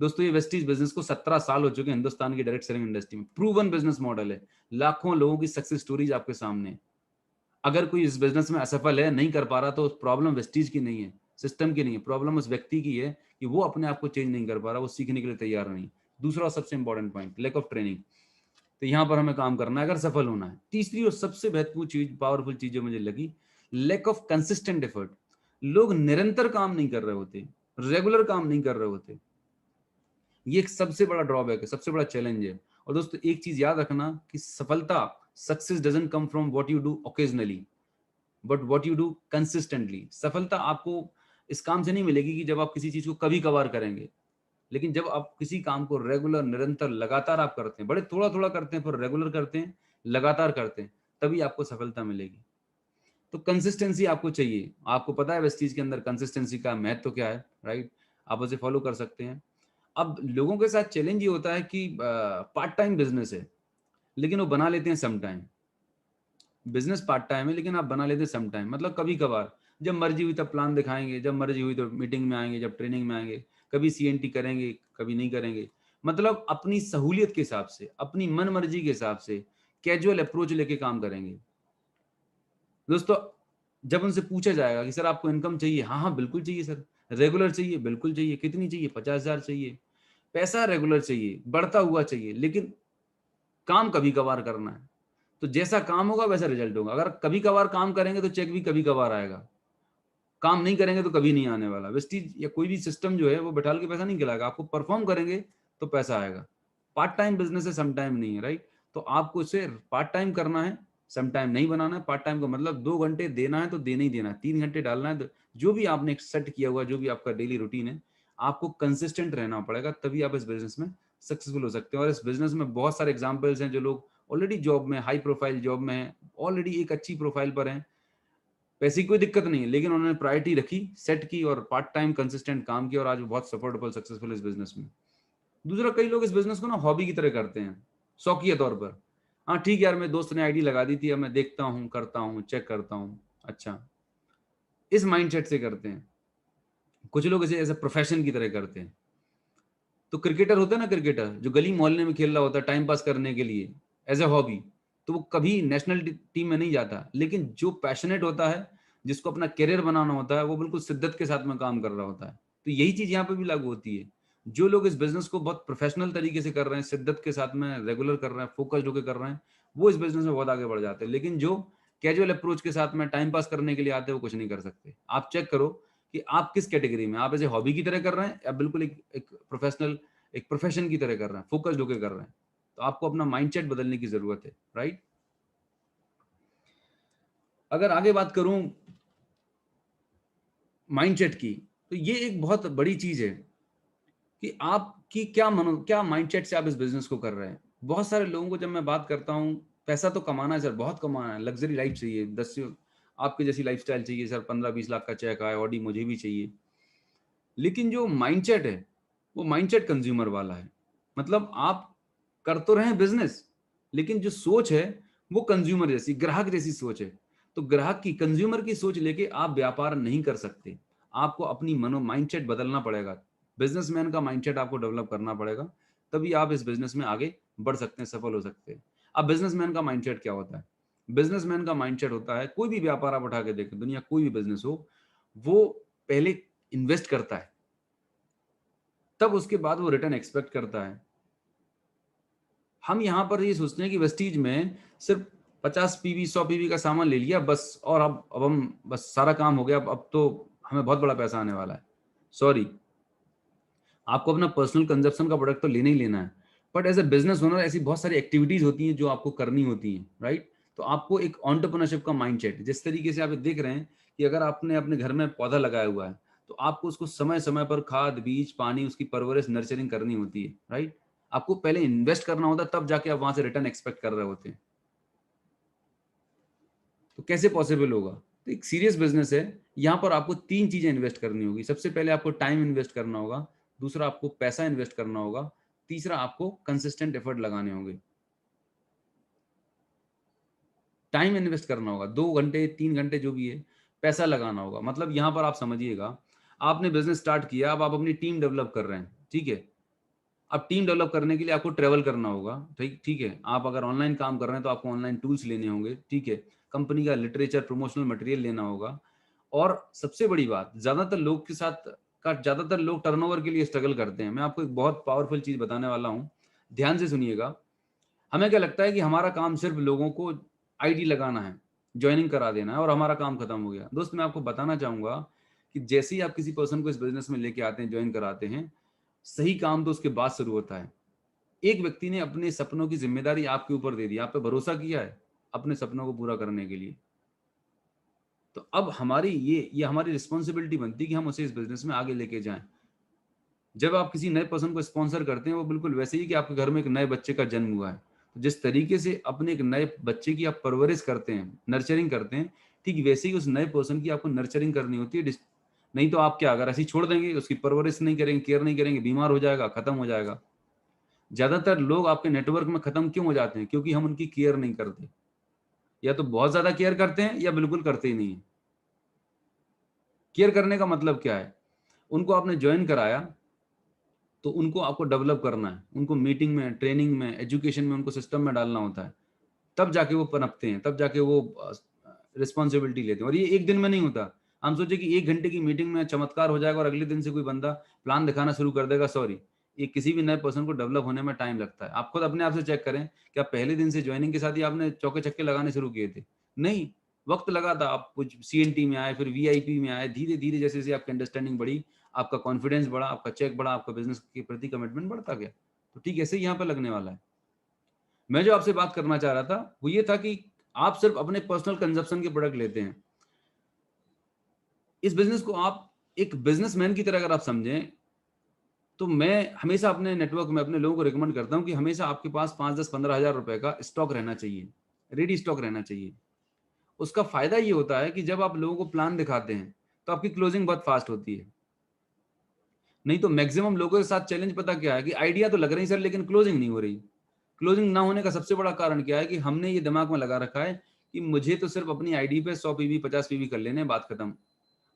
दोस्तों, ये वेस्टीज बिज़नेस को 17 साल हो चुके हैं हिंदुस्तान की डायरेक्ट सेलिंग इंडस्ट्री में। प्रूवन बिज़नेस मॉडल है। लाखों लोगों की सक्सेस स्टोरीज़ आपके सामने है। अगर कोई इस बिज़नेस में असफल है, नहीं कर पा रहा, तो प्रॉब्लम वेस्टीज की नहीं है, सिस्टम की नहीं है। प्रॉब्लम उस व्यक्ति की है कि वो अपने आप को चेंज नहीं कर पा रहा, वो सीखने के लिए तैयार नहीं। दूसरा सबसे important point, lack of training. तो यहाँ पर हमें काम करना है अगर सफल होना है। तीसरी और सबसे महत्वपूर्ण चीज, पावरफुल चीज जो मुझे लगी, लैक ऑफ कंसिस्टेंट एफर्ट। लोग निरंतर काम नहीं कर रहे होते, रेगुलर काम नहीं कर रहे होते। ये एक सबसे बड़ा ड्रॉबैक है, सबसे बड़ा चैलेंज है। और दोस्तों, एक चीज याद रखना कि सफलता, success doesn't come from what you do occasionally, but what you do consistently. सफलता आपको इस काम से नहीं मिलेगी कि जब आप किसी चीज को कभी कभार करेंगे, लेकिन जब आप किसी काम को रेगुलर, निरंतर, लगातार आप करते हैं, बड़े थोड़ा-थोड़ा करते हैं पर रेगुलर करते हैं, लगातार करते हैं, तभी आपको सफलता मिलेगी। तो कंसिस्टेंसी आपको चाहिए। आपको पता है इस चीज़ के अंदर कंसिस्टेंसी का महत्व क्या है, राइट? आप उसे फॉलो कर सकते हैं। अब लोगों के साथ चैलेंज ये होता है कि पार्ट टाइम बिज़नेस है, लेकिन वो बना लेते हैं some time. Business part time है लेकिन आप बना लेते हैं सम टाइम, मतलब कभी-कभार, जब मर्ज़ी हुई तब प्लान दिखाएँगे, जब मर्ज़ी हुई तो मीटिंग में आएँगे, जब ट्रेनिंग में आएँगे, कभी सीएनटी करेंगे, कभी नहीं करेंगे। मतलब अपनी सहूलियत के हिसाब से, अपनी मन-मर्ज़ी के हिसाब से, कैज़ुअल अप्रोच लेके काम करेंगे। दोस्तों, जब उनसे पूछा जाएगा कि सर आपको इनकम चाहिए? हाँ, हाँ, बिल्कुल चाहिए सर। रेगुलर चाहिए? बिल्कुल चाहिए। कितनी चाहिए? 50,000 चाहिए। पैसा रेगुलर चाहिए, बढ़ता हुआ चाहिए, लेकिन काम कभी-कभार करना है। तो जैसा काम होगा वैसा रिजल्ट होगा। अगर कभी-कभार काम करेंगे तो चेक भी कभी-कभार आएगा। काम नहीं करेंगे तो कभी नहीं आने वाला। वेस्टीज या कोई भी सिस्टम जो है वो बैठाल के पैसा नहीं खिलाएगा। आपको परफॉर्म करेंगे तो पैसा आएगा। पार्ट टाइम बिज़नेस है, सम टाइम नहीं है, राइट? तो आपको इसे पार्ट टाइम करना है, सम टाइम नहीं बनाना है। पार्ट टाइम का मतलब 2 घंटे देना है तो देना ही देना है, 3 घंटे डालना है, तो जो भी आपने एक सेट किया हुआ, जो भी आपका डेली रूटीन है, आपको कंसिस्टेंट रहना पड़ेगा, तभी आप इस बिज़नेस में सक्सेसफुल हो सकते हैं। और इस बिज़नेस में बहुत सारे एग्ज़ाम्पल्स हैं, जो लोग ऑलरेडी जॉब में, हाई प्रोफाइल जॉब में हैं, ऑलरेडी एक अच्छी प्रोफाइल पर हैं, पैसे की कोई दिक्कत नहीं है, लेकिन उन्होंने प्रायोरिटी रखी, सेट की और पार्ट टाइम कंसिस्टेंट काम किया और आज वो बहुत सफल सक्सेसफुल इस बिज़नेस में। दूसरा, कई लोग इस बिज़नेस को ना हॉबी की तरह करते हैं। शौकिया तौर पर। हाँ ठीक है यार, मेरे दोस्त ने आईडी लगा दी थी, अब मैं देखता हूँ, करता हूँ, चेक करता हूँ। अच्छा, इस माइंडसेट से करते हैं। कुछ लोग इसे एज अ प्रोफेशन की तरह करते हैं। तो क्रिकेटर होता है ना, क्रिकेटर जो गली मोहल्ले में खेल रहा होता है टाइम पास करने के लिए, एज ए हॉबी, तो वो कभी नेशनल टीम में नहीं जाता। लेकिन जो पैशनेट होता है, जिसको अपना करियर बनाना होता है, वो बिल्कुल शिद्दत के साथ में काम कर रहा होता है। तो यही चीज यहाँ पे भी लागू होती है। जो लोग इस बिजनेस को बहुत प्रोफेशनल तरीके से कर रहे हैं, शिद्दत के साथ में रेगुलर कर रहे हैं, फोकस्ड होकर कर रहे हैं, वो इस बिजनेस में बहुत आगे बढ़ जाते हैं। लेकिन जो कैजुअल अप्रोच के साथ में टाइम पास करने के लिए आते हैं, वो कुछ नहीं कर सकते। आप चेक करो कि आप किस कैटेगरी में, आप एज ए हॉबी की तरह कर रहे हैं या बिल्कुल एक प्रोफेशनल, एक प्रोफेशन की तरह कर रहे हैं, फोकस्ड होकर कर रहे हैं। तो आपको अपना माइंडसेट बदलने की जरूरत है, राइट। अगर आगे बात करूं माइंडसेट की, तो ये एक बहुत बड़ी चीज है कि आपकी क्या माइंडसेट से आप इस बिजनेस को कर रहे हैं। बहुत सारे लोगों को जब मैं बात करता हूं, पैसा तो कमाना है सर, बहुत कमाना है, लग्जरी लाइफ चाहिए, 10 आपके जैसी लाइफस्टाइल चाहिए सर, 15-20 लाख का चेक आए, ऑडी मुझे भी चाहिए। लेकिन जो माइंडसेट है, वो माइंडसेट कंज्यूमर वाला है। मतलब आप कर तो रहे हैं बिजनेस, लेकिन जो सोच है वो कंज्यूमर जैसी, ग्राहक जैसी सोच है। तो ग्राहक की, कंज्यूमर की सोच लेके आप व्यापार नहीं कर सकते। आपको अपनी मनो माइंडसेट बदलना पड़ेगा। बिजनेसमैन का माइंडसेट आपको डेवलप करना पड़ेगा, तभी आप इस बिजनेस में आगे बढ़ सकते हैं, सफल हो सकते हैं। अब बिजनेसमैन का माइंडसेट क्या होता है? बिजनेसमैन का माइंडसेट होता है, कोई भी व्यापार आप उठा के देखें, दुनिया कोई भी बिजनेस हो, वो पहले इन्वेस्ट करता है, तब उसके बाद वो रिटर्न एक्सपेक्ट करता है। हम यहाँ पर ये सोचते हैं कि वेस्टीज में सिर्फ 50 पीवी 100 पीवी का सामान ले लिया बस, और अब हम बस सारा काम हो गया, अब तो हमें बहुत बड़ा पैसा आने वाला है। सॉरी, आपको अपना पर्सनल कंजप्शन का प्रोडक्ट तो लेना ही लेना है, but as a business owner ऐसी बहुत सारी एक्टिविटीज होती हैं जो आपको करनी होती हैं, राइट। तो आपको एक एंटरप्रेन्योरशिप का माइंडसेट, जिस तरीके से आप देख रहे हैं कि अगर आपने अपने घर में पौधा लगाया हुआ है, तो आपको उसको समय समय पर खाद, बीज, पानी, उसकी परवरिश, नर्चरिंग करनी होती है, राइट। आपको पहले इन्वेस्ट करना होता है, तब जाके आप वहां से रिटर्न एक्सपेक्ट कर रहे होते हैं। तो कैसे पॉसिबल होगा? तो एक सीरियस बिजनेस है, यहाँ पर आपको 3 चीजें इन्वेस्ट करनी होगी। सबसे पहले आपको टाइम इन्वेस्ट करना होगा, दूसरा आपको पैसा इन्वेस्ट करना होगा, तीसरा आपको कंसिस्टेंट एफर्ट लगाने होंगे। टाइम इन्वेस्ट करना होगा, 2 घंटे 3 घंटे जो भी है, पैसा लगाना होगा। मतलब यहाँ पर आप समझिएगा, आपने बिजनेस स्टार्ट किया, अब आप अपनी टीम डेवलप कर रहे हैं, ठीक है। अब टीम डेवलप करने के लिए आपको ट्रेवल करना होगा, ठीक ठीक है। आप अगर ऑनलाइन काम कर रहे हैं तो आपको ऑनलाइन टूल्स लेने होंगे, ठीक है। कंपनी का लिटरेचर, प्रमोशनल मटेरियल लेना होगा। और सबसे बड़ी बात, ज्यादातर लोग टर्नओवर के लिए स्ट्रगल करते हैं। मैं आपको एक बहुत पावरफुल चीज बताने वाला हूँ, ध्यान से सुनिएगा। हमें क्या लगता है कि हमारा काम सिर्फ लोगों को आईडी लगाना है, ज्वाइनिंग करा देना है और हमारा काम खत्म हो गया। दोस्त, मैं आपको बताना चाहूंगा कि जैसे ही आप किसी पर्सन को इस बिजनेस में लेके आते हैं, ज्वाइन कराते हैं, सही काम तो उसके बाद शुरू होता है। एक व्यक्ति ने अपने सपनों की जिम्मेदारी आपके ऊपर दे दी, आप पे भरोसा किया है अपने सपनों को पूरा करने के लिए। तो अब हमारी ये हमारी रिस्पॉन्सिबिलिटी बनती है कि हम उसे इस बिजनेस में आगे लेके जाएं। जब आप किसी नए पर्सन को स्पॉन्सर करते हैं, वो बिल्कुल वैसे ही कि आपके घर में एक नए बच्चे का जन्म हुआ है। तो जिस तरीके से अपने एक नए बच्चे की आप परवरिश करते हैं, नर्चरिंग करते हैं, ठीक वैसे ही उस नए पर्सन की आपको नर्चरिंग करनी होती है। नहीं तो आप क्या, अगर ऐसे ही छोड़ देंगे, उसकी परवरिश नहीं करेंगे, केयर नहीं करेंगे, बीमार हो जाएगा, खत्म हो जाएगा। ज्यादातर लोग आपके नेटवर्क में खत्म क्यों हो जाते हैं? क्योंकि हम उनकी केयर नहीं करते। या तो बहुत ज्यादा केयर करते हैं या बिल्कुल करते ही नहीं है। केयर करने का मतलब क्या है? उनको आपने ज्वाइन कराया, तो उनको आपको डेवलप करना है, उनको मीटिंग में, ट्रेनिंग में, एजुकेशन में, उनको सिस्टम में डालना होता है। तब जाके वो पनपते हैं, तब जाके वो रिस्पॉन्सिबिलिटी लेते हैं। और ये एक दिन में नहीं होता। हम सोचे कि 1 घंटे की मीटिंग में चमत्कार हो जाएगा और अगले दिन से कोई बंदा प्लान दिखाना शुरू कर देगा। सॉरी, ये किसी भी नए पर्सन को डेवलप होने में टाइम लगता है। आप खुद अपने आप से चेक करें, क्या पहले दिन से ज्वाइनिंग के साथ ही आपने चौके छक्के लगाने शुरू किए थे? नहीं, वक्त लगा था। आप कुछ सीएनटी में आए, फिर वीआईपी में आए, धीरे धीरे जैसे जैसे आपकी अंडरस्टैंडिंग बढ़ी, आपका कॉन्फिडेंस बढ़ा, आपका चेक बढ़ा, आपका बिजनेस के प्रति कमिटमेंट बढ़ता गया। तो ठीक ऐसे ही यहाँ पर लगने वाला है। मैं जो आपसे बात करना चाह रहा था वो ये था कि आप सिर्फ अपने पर्सनल कंजप्शन के प्रोडक्ट लेते हैं। इस बिजनेस को आप एक बिजनेसमैन की तरह अगर आप समझें, तो मैं हमेशा अपने नेटवर्क में अपने लोगों को रिकमेंड करता हूं कि हमेशा आपके पास 5, 10, 15 हजार रुपए का स्टॉक रहना चाहिए, रेडी स्टॉक रहना चाहिए। उसका फायदा ये होता है कि जब आप लोगों को प्लान दिखाते हैं, तो आपकी क्लोजिंग बहुत फास्ट होती है। नहीं तो मैक्सिमम लोगों के साथ चैलेंज पता क्या है कि आइडिया तो लग रही सर, लेकिन क्लोजिंग नहीं हो रही। क्लोजिंग ना होने का सबसे बड़ा कारण क्या है कि हमने ये दिमाग में लगा रखा है कि मुझे तो सिर्फ अपनी आईडी पे 100 पीवी 50 पीवी कर लेने, बात खत्म।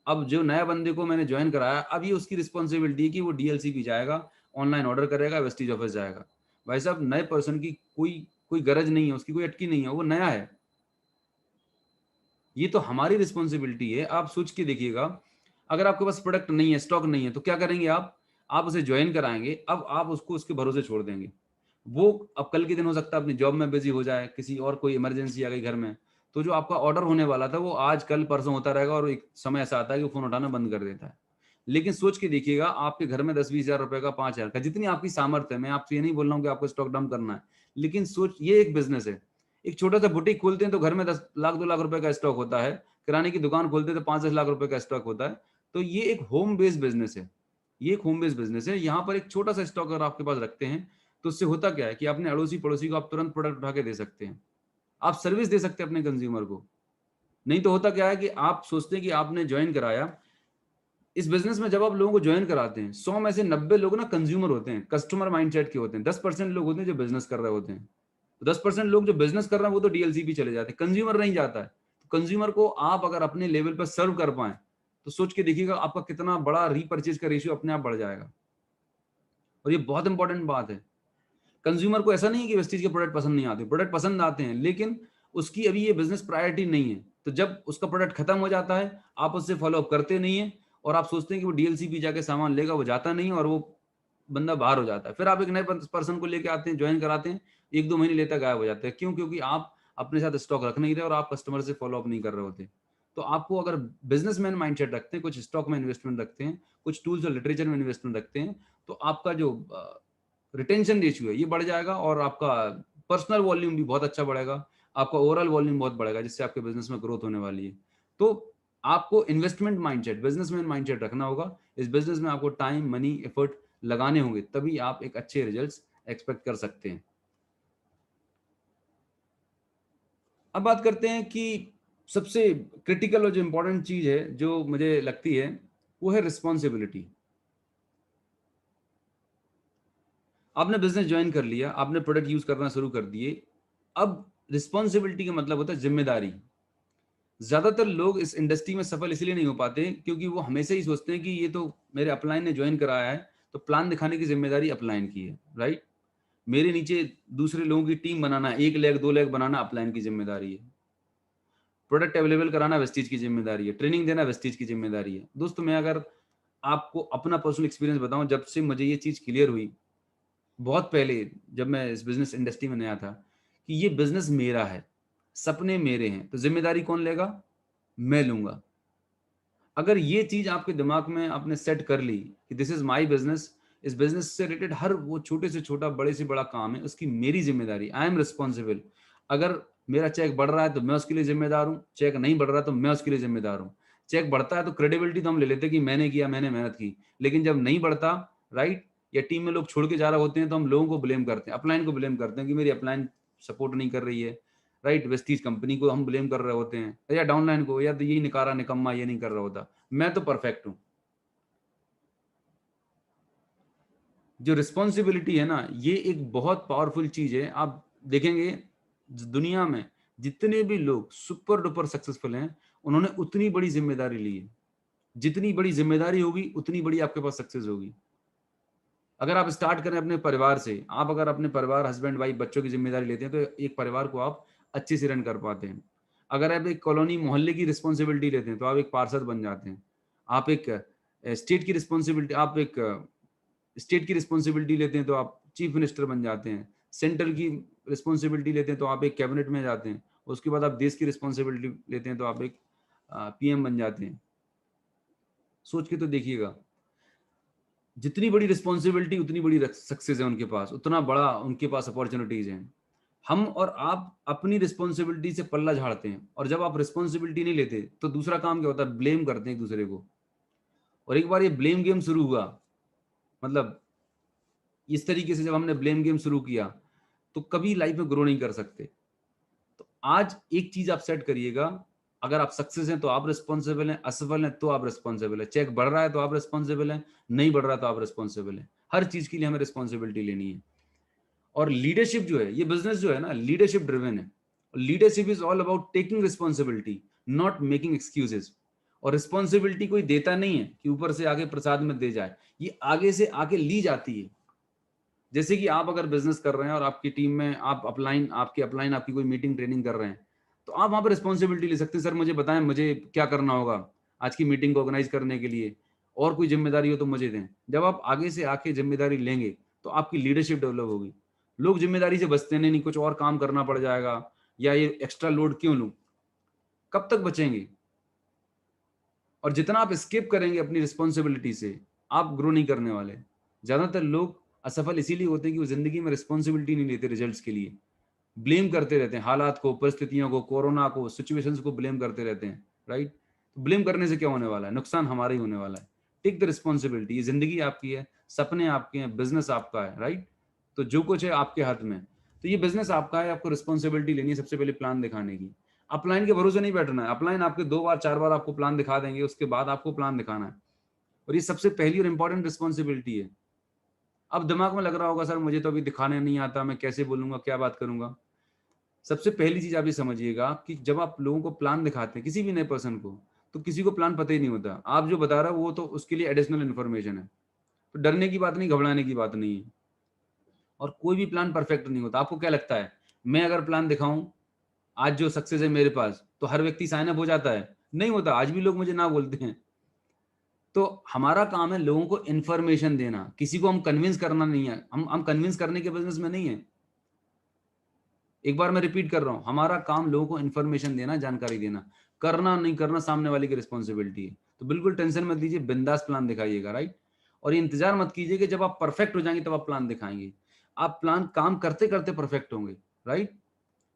अब जो नया बंदे को मैंने ज्वाइन कराया, अब ये उसकी रिस्पॉन्सिबिलिटी है कि वो डीएलसी पे जाएगा, ऑनलाइन ऑर्डर करेगा, वेस्टीज ऑफिस जाएगा। भाई साहब, नए पर्सन की कोई कोई गरज नहीं है, उसकी कोई अटकी नहीं है, वो नया है। ये तो हमारी रिस्पॉन्सिबिलिटी है। आप सोच के देखिएगा, अगर आपके पास प्रोडक्ट नहीं है, स्टॉक नहीं है, तो क्या करेंगे आप उसे ज्वाइन कराएंगे, अब आप उसको उसके भरोसे छोड़ देंगे। वो अब कल के दिन हो सकता है अपनी जॉब में बिजी हो जाए, किसी और कोई इमरजेंसी आ गई घर में, तो जो आपका ऑर्डर होने वाला था वो आज कल परसों होता रहेगा, और एक समय ऐसा आता है कि वो फोन उठाना बंद कर देता है। लेकिन सोच के देखिएगा, आपके घर में 10-20 हजार रुपए का, 5 हजार का, जितनी आपकी सामर्थ्य है, मैं आपसे ये नहीं बोल रहा हूँ कि आपको स्टॉक डाउन करना है, लेकिन सोच, ये एक बिजनेस है। एक छोटा सा बुटीक खोलते हैं तो घर में 10 लाख 2 लाख रुपए का स्टॉक होता है, किराने की दुकान खोलते हैं तो 5-10 लाख रुपए का स्टॉक होता है। तो ये एक होम बेस्ड बिजनेस है। ये एक होम बेस्ड बिजनेस है। यहाँ पर एक छोटा सा स्टॉक अगर आपके पास रखते हैं, तो उससे होता क्या है कि अपने अड़ोसी पड़ोसी को आप तुरंत प्रोडक्ट उठा के दे सकते हैं। आप सर्विस दे सकते हैं अपने कंज्यूमर को। नहीं तो होता क्या है कि आप सोचते हैं कि आपने ज्वाइन कराया, इस बिजनेस में जब आप लोगों को ज्वाइन कराते हैं, 100 में से 90 लोग ना कंज्यूमर होते हैं, कस्टमर माइंडसेट के होते हैं। 10% लोग होते हैं जो बिजनेस कर रहे होते हैं। 10% लोग जो बिजनेस कर रहे हैं वो तो डीएलसी पे चले जाते हैं, कंज्यूमर नहीं जाता है। तो कंज्यूमर को आप अगर अपने लेवल पर सर्व कर पाए, तो सोच के देखिएगा आपका कितना बड़ा रीपर्चेज का रेशियो अपने आप बढ़ जाएगा। और ये बहुत इंपॉर्टेंट बात है। कंज्यूमर को ऐसा नहीं है कि वेस्टीज के प्रोडक्ट पसंद नहीं आते, प्रोडक्ट पसंद आते हैं, लेकिन उसकी अभी ये बिजनेस प्रायोरिटी नहीं है। तो जब उसका प्रोडक्ट खत्म हो जाता है, आप उससे फॉलो अप करते नहीं है, और आप सोचते हैं कि वो डीएलसी पे जाके सामान लेगा, वो जाता नहीं है, और वो बंदा बाहर हो जाता है। फिर आप एक नए पर्सन को लेके आते हैं, ज्वाइन कराते हैं, 1-2 महीने लेता गायब हो जाते हैं। क्यों? क्योंकि आप अपने साथ स्टॉक रख नहीं रहे और आप कस्टमर से फॉलो अप नहीं कर रहे होते। तो आपको अगर बिजनेसमैन माइंडसेट रखते हैं, कुछ स्टॉक में इन्वेस्टमेंट रखते हैं, कुछ टूल्स और लिटरेचर में इन्वेस्टमेंट रखते हैं, तो आपका जो रिटेंशन रेशियो है ये बढ़ जाएगा, और आपका पर्सनल वॉल्यूम भी बहुत अच्छा बढ़ेगा, आपका ओवरऑल वॉल्यूम बहुत बढ़ेगा, जिससे आपके बिजनेस में ग्रोथ होने वाली है। तो आपको इन्वेस्टमेंट माइंडसेट, बिजनेसमैन माइंडसेट रखना होगा। इस बिजनेस में आपको टाइम, मनी, एफर्ट लगाने होंगे, तभी आप एक अच्छे रिजल्ट्स एक्सपेक्ट कर सकते हैं। अब बात करते हैं कि सबसे क्रिटिकल और जो इंपॉर्टेंट चीज है जो मुझे लगती है, वो है रिस्पॉन्सिबिलिटी। आपने बिजनेस ज्वाइन कर लिया, आपने प्रोडक्ट यूज करना शुरू कर दिए। अब रिस्पॉन्सिबिलिटी का मतलब होता है जिम्मेदारी। ज्यादातर लोग इस इंडस्ट्री में सफल इसलिए नहीं हो पाते क्योंकि वो हमेशा ही सोचते हैं कि ये तो मेरे अपलाइन ने ज्वाइन कराया है, तो प्लान दिखाने की जिम्मेदारी अपलाइन की है, राइट। मेरे नीचे दूसरे लोगों की टीम बनाना, 1 लाख 2 लाख बनाना अपलाइन की जिम्मेदारी है। प्रोडक्ट अवेलेबल कराना वेस्टीज की जिम्मेदारी है। ट्रेनिंग देना वेस्टीज की जिम्मेदारी है। दोस्तों, मैं अगर आपको अपना पर्सनल एक्सपीरियंस बताऊं, जब से मुझे ये चीज क्लियर हुई, बहुत पहले जब मैं इस बिजनेस इंडस्ट्री में नया था, कि ये बिजनेस मेरा है, सपने मेरे हैं, तो जिम्मेदारी कौन लेगा? मैं लूंगा। अगर ये चीज आपके दिमाग में आपने सेट कर ली कि दिस इज माय बिजनेस, इस बिजनेस से रिलेटेड हर वो छोटे से छोटा, बड़े से बड़ा काम है, उसकी मेरी जिम्मेदारी, आई एम रिस्पॉन्सिबल। अगर मेरा चेक बढ़ रहा है तो मैं उसके लिए जिम्मेदार हूँ, चेक नहीं बढ़ रहा तो मैं उसके लिए जिम्मेदार हूँ। चेक बढ़ता है तो क्रेडिबिलिटी तो हम ले लेते हैं कि मैंने किया, मैंने मेहनत की। लेकिन जब नहीं बढ़ता, राइट, या टीम में लोग छोड़ के जा रहे होते हैं, तो हम लोगों को ब्लेम करते हैं, अपलाइन को ब्लेम करते हैं कि मेरी अपलाइन सपोर्ट नहीं कर रही है, राइट। वेस्टीज कंपनी को हम ब्लेम कर रहे होते हैं, या डाउनलाइन को, या तो यही निकारा निकम्मा ये नहीं कर रहा होता, मैं तो परफेक्ट हूं। जो रिस्पॉन्सिबिलिटी है ना, ये एक बहुत पावरफुल चीज है। आप देखेंगे दुनिया में जितने भी लोग सुपर डुपर सक्सेसफुल हैं, उन्होंने उतनी बड़ी जिम्मेदारी ली है। जितनी बड़ी जिम्मेदारी होगी, उतनी बड़ी आपके पास सक्सेस होगी। अगर आप स्टार्ट करें अपने परिवार से, आप अगर अपने परिवार, हस्बैंड वाइफ, बच्चों की जिम्मेदारी लेते हैं, तो एक परिवार को आप अच्छे से रन कर पाते हैं। अगर आप एक कॉलोनी, मोहल्ले की रिस्पॉन्सिबिलिटी लेते हैं, तो आप एक पार्षद बन जाते हैं। आप एक स्टेट की रिस्पॉन्सिबिलिटी, आप एक स्टेट की रिस्पॉन्सिबिलिटी लेते हैं, तो आप चीफ मिनिस्टर बन जाते हैं। सेंट्रल की रिस्पॉन्सिबिलिटी लेते हैं, तो आप एक कैबिनेट में जाते हैं। उसके बाद आप देश की रिस्पॉन्सिबिलिटी लेते हैं, तो आप एक पीएम बन जाते हैं। सोच के तो देखिएगा, जितनी बड़ी रिस्पॉन्सिबिलिटी उतनी बड़ी सक्सेस है उनके पास, उतना बड़ा उनके पास अपॉर्चुनिटीज हैं। हम और आप अपनी रिस्पॉन्सिबिलिटी से पल्ला झाड़ते हैं, और जब आप रिस्पॉन्सिबिलिटी नहीं लेते, तो दूसरा काम क्या होता है? ब्लेम करते हैं एक दूसरे को। और एक बार ये ब्लेम गेम शुरू हुआ, मतलब इस तरीके से जब हमने ब्लेम गेम शुरू किया, तो कभी लाइफ में ग्रो नहीं कर सकते। तो आज एक चीज आप सेट करिएगा, अगर आप सक्सेस हैं तो आप रिस्पॉन्सिबल हैं, असफल हैं तो आप रिस्पॉन्सिबल है, चेक बढ़ रहा है तो आप रिस्पॉन्सिबल हैं, नहीं बढ़ रहा तो आप रिस्पॉन्सिबल हैं। हर चीज के लिए हमें रिस्पॉन्सिबिलिटी लेनी है। और लीडरशिप जो है, ये बिजनेस जो है ना लीडरशिप ड्रिवन है। Leadership is all about taking responsibility, not making excuses. और रिस्पॉन्सिबिलिटी कोई देता नहीं है कि ऊपर से आगे प्रसाद में दे जाए, ये आगे से आके ली जाती है। जैसे कि आप अगर बिजनेस कर रहे हैं और आपकी टीम में आप अपलाइन आपकी अपलाइन आपकी कोई मीटिंग ट्रेनिंग कर रहे हैं, तो आप वहां पर रिस्पॉन्सिबिलिटी ले सकते हैं, सर मुझे बताएं मुझे क्या करना होगा आज की मीटिंग को ऑर्गेनाइज करने के लिए, और कोई जिम्मेदारी हो तो मुझे दें। जब आप आगे से आके जिम्मेदारी लेंगे तो आपकी लीडरशिप डेवलप होगी। लोग जिम्मेदारी से बचते नहीं, कुछ और काम करना पड़ जाएगा या ये एक्स्ट्रा लोड क्यों लूं, कब तक बचेंगे? और जितना आप स्किप करेंगे अपनी रिस्पॉन्सिबिलिटी से, आप ग्रो नहीं करने वाले। ज्यादातर लोग असफल इसीलिए होते हैं कि वो जिंदगी में रिस्पॉन्सिबिलिटी नहीं लेते रिजल्ट्स के लिए, ब्लेम करते रहते हैं हालात को, परिस्थितियों को, कोरोना को, सिचुएशंस को ब्लेम करते रहते हैं, राइट? तो ब्लेम करने से क्या होने वाला है? नुकसान हमारा ही होने वाला है। Take the responsibility. ये जिंदगी आपकी है, सपने आपके हैं, बिजनेस आपका है, राइट? तो जो कुछ है आपके हाथ में। तो ये बिजनेस आपका है, आपको रिस्पॉन्सिबिलिटी लेनी है सबसे पहले प्लान दिखाने की। अपलाइन के भरोसे नहीं बैठना है। अपलाइन आपके 2 बार 4 बार आपको प्लान दिखा देंगे, उसके बाद आपको प्लान दिखाना है। और ये सबसे पहली और इंपॉर्टेंट रिस्पॉन्सिबिलिटी है। अब दिमाग में लग रहा होगा सर मुझे तो अभी दिखाने नहीं आता, मैं कैसे बोलूंगा, क्या बात करूंगा? सबसे पहली चीज आप ये समझिएगा कि जब आप लोगों को प्लान दिखाते हैं, किसी भी नए पर्सन को, तो किसी को प्लान पता ही नहीं होता। आप जो बता रहे हो वो तो उसके लिए एडिशनल इन्फॉर्मेशन है। तो डरने की बात नहीं, घबराने की बात नहीं है। और कोई भी प्लान परफेक्ट नहीं होता। आपको क्या लगता है, मैं अगर प्लान दिखाऊं आज जो सक्सेस है मेरे पास, तो हर व्यक्ति साइन अप हो जाता है? नहीं होता। आज भी लोग मुझे ना बोलते हैं। तो हमारा काम है लोगों को इन्फॉर्मेशन देना, किसी को हम कन्विंस करना नहीं है। हम कन्विंस करने के बिजनेस में नहीं है। एक बार मैं रिपीट कर रहा हूं, हमारा काम लोगों को इन्फॉर्मेशन देना, जानकारी देना। करना नहीं करना सामने वाले की रिस्पॉन्सिबिलिटी है। तो बिल्कुल टेंशन मत लीजिए, बिंदास प्लान दिखाइएगा, राइट? और ये इंतजार मत कीजिए कि जब आप परफेक्ट हो जाएंगे तब आप प्लान दिखाएंगे। आप प्लान काम करते करते परफेक्ट होंगे, राइट?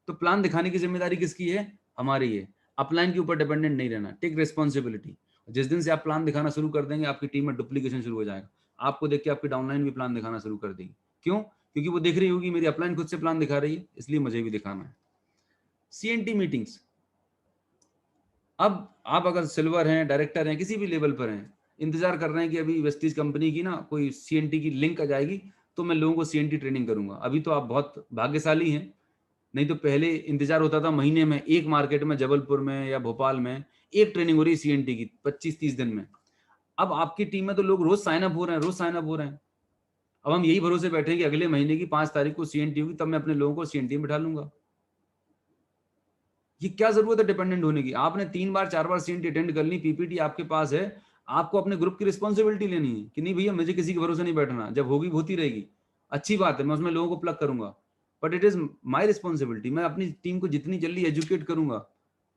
तो प्लान दिखाने की जिम्मेदारी किसकी है? हमारी है। अपलाइन के ऊपर डिपेंडेंट नहीं रहना। Take responsibility. जिस दिन से आप प्लान दिखाना शुरू कर देंगे, आपकी टीम में डुप्लीकेशन शुरू हो जाएगा। आपको देख के आपकी डाउनलाइन भी प्लान दिखाना शुरू कर देगी। क्यों? क्योंकि वो देख रही होगी मेरी अपलाइन खुद से प्लान दिखा रही है, इसलिए मुझे भी दिखाना है। CNT meetings. अब आप अगर सिल्वर हैं, डायरेक्टर हैं, किसी भी लेवल पर हैं, इंतजार कर रहे हैं कि अभी वेस्टीज कंपनी की ना कोई सीएनटी की लिंक आ जाएगी तो मैं लोगों को सीएनटी ट्रेनिंग करूंगा। अभी तो आप बहुत भाग्यशाली हैं। नहीं तो पहले इंतजार होता था महीने में एक मार्केट में, जबलपुर में या भोपाल में एक ट्रेनिंग हो रही है सीएनटी की 25-30 दिन में। अब आपकी टीम में तो लोग रोज साइन अप हो रहे हैं, रोज साइन अप हो रहे हैं। अब हम यही भरोसे बैठे हैं कि अगले महीने की 5 तारीख को सीएनटी होगी, तब मैं अपने लोगों को सीएनटी में बिठा लूंगा। ये क्या जरूरत है डिपेंडेंट होने की? आपने 3 बार 4 बार सीएनटी अटेंड कर ली, पीपीटी आपके पास है। आपको अपने ग्रुप की रिस्पॉन्सिबिलिटी लेनी है कि नहीं भैया मुझे किसी के भरोसे नहीं बैठना, जब होगी होती रहेगी। अच्छी बात है, मैं उसमें लोगों को प्लग करूंगा, but it is my responsibility. मैं अपनी टीम को जितनी जल्दी एजुकेट करूंगा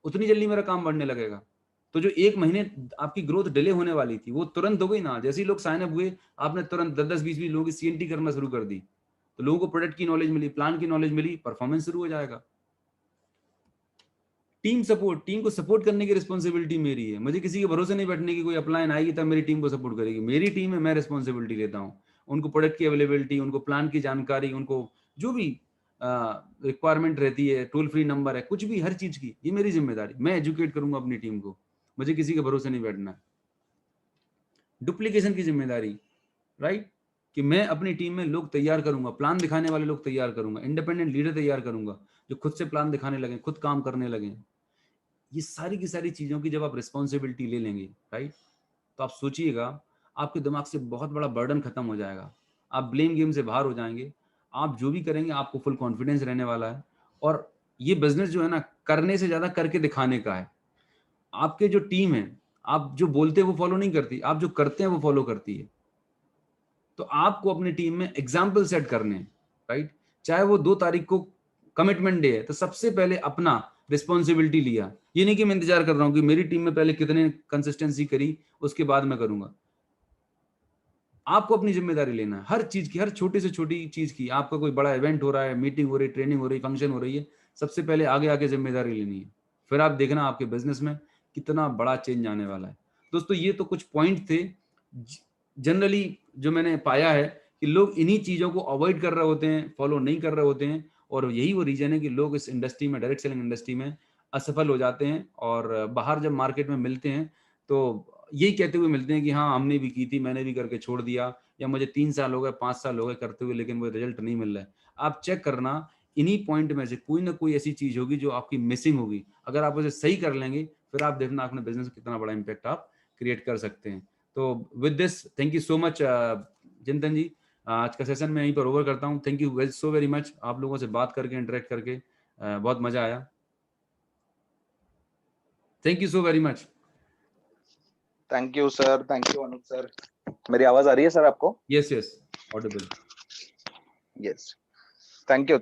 उतनी जल्दी मेरा काम बढ़ने लगेगा। तो जो 1 महीने आपकी ग्रोथ डिले होने वाली थी वो तुरंत हो गई ना। जैसे ही लोग साइन अप हुए, आपने तुरंत 10-10 20-20 लोगों की सीएनटी करना शुरू कर दी, तो लोगों को प्रोडक्ट की नॉलेज मिली, प्लान की नॉलेज मिली, परफॉर्मेंस शुरू हो जाएगा। Team support. टीम को सपोर्ट करने की रिस्पॉन्सिबिलिटी मेरी है। मुझे किसी के भरोसे नहीं बैठने की। कोई अपलाइन आएगी तब मेरी टीम को सपोर्ट करेगी। मेरी टीम है, मैं रिस्पॉन्सिबिलिटी लेता हूँ। उनको प्रोडक्ट की अवेलेबिलिटी, उनको प्लान की जानकारी, उनको जो भी रिक्वायरमेंट रहती है, टोल फ्री नंबर है, कुछ भी, हर चीज की ये मेरी जिम्मेदारी। मैं एजुकेट करूंगा अपनी टीम को। मुझे किसी के भरोसे नहीं बैठना। डुप्लीकेशन की जिम्मेदारी, राइट? कि मैं अपनी टीम में लोग तैयार करूंगा, प्लान दिखाने वाले लोग तैयार करूंगा, इंडिपेंडेंट लीडर तैयार करूंगा जो खुद से प्लान दिखाने लगे, खुद काम करने लगे। ये सारी की सारी चीजों की जब आप रिस्पॉन्सिबिलिटी ले लेंगे, राइट, तो आप सोचिएगा आपके दिमाग से बहुत बड़ा बर्डन खत्म हो जाएगा। आप ब्लेम गेम से बाहर हो जाएंगे। आप जो भी करेंगे आपको फुल कॉन्फिडेंस रहने वाला है। और ये बिजनेस जो है ना, करने से ज्यादा करके दिखाने का है। आपके जो टीम है, आप जो बोलते हैं वो फॉलो नहीं करती, आप जो करते हैं वो फॉलो करती है। तो आपको अपनी टीम में एग्जाम्पल सेट करने हैं, राइट? चाहे वो 2 तारीख को कमिटमेंट डे है, तो सबसे पहले अपना रिस्पॉन्सिबिलिटी लिया। ये नहीं कि मैं इंतजार कर रहा हूं कि मेरी टीम में पहले कितने कंसिस्टेंसी करी उसके बाद मैं करूंगा। आपको अपनी जिम्मेदारी लेना है हर चीज की, हर छोटी से छोटी चीज की। आपका कोई बड़ा इवेंट हो रहा है, मीटिंग हो रही, ट्रेनिंग हो रही, फंक्शन हो रही है, सबसे पहले आगे आके जिम्मेदारी लेनी है। फिर आप देखना आपके बिजनेस में कितना बड़ा चेंज आने वाला है। दोस्तों ये तो कुछ पॉइंट थे जनरली जो मैंने पाया है कि लोग इन्हीं चीजों को अवॉइड कर रहे होते हैं, फॉलो नहीं कर रहे होते हैं। और यही वो रीजन है कि लोग इस इंडस्ट्री में, डायरेक्ट सेलिंग इंडस्ट्री में असफल हो जाते हैं। और बाहर जब मार्केट में मिलते हैं तो यही कहते हुए मिलते हैं कि हाँ हमने भी की थी, मैंने भी करके छोड़ दिया, या मुझे 3 साल हो गए, 5 साल हो गए करते हुए, लेकिन वो रिजल्ट नहीं मिल रहा है। आप चेक करना, इन्हीं पॉइंट में से कोई ना कोई ऐसी चीज होगी जो आपकी मिसिंग होगी। अगर आप उसे सही कर लेंगे, फिर आप देखना अपने बिजनेस में कितना बड़ा इम्पैक्ट आप क्रिएट कर सकते हैं। तो with this, thank you so much चिंतन जी। आज का सेशन मैं यहीं पर ओवर करता हूँ। Thank you so very much. आप लोगों से बात करके, इंटरेक्ट करके बहुत मजा आया। Thank you so very much. Thank you sir, thank you Anoop sir. मेरी आवाज आ रही है सर आपको? Yes yes, audible. Yes, thank you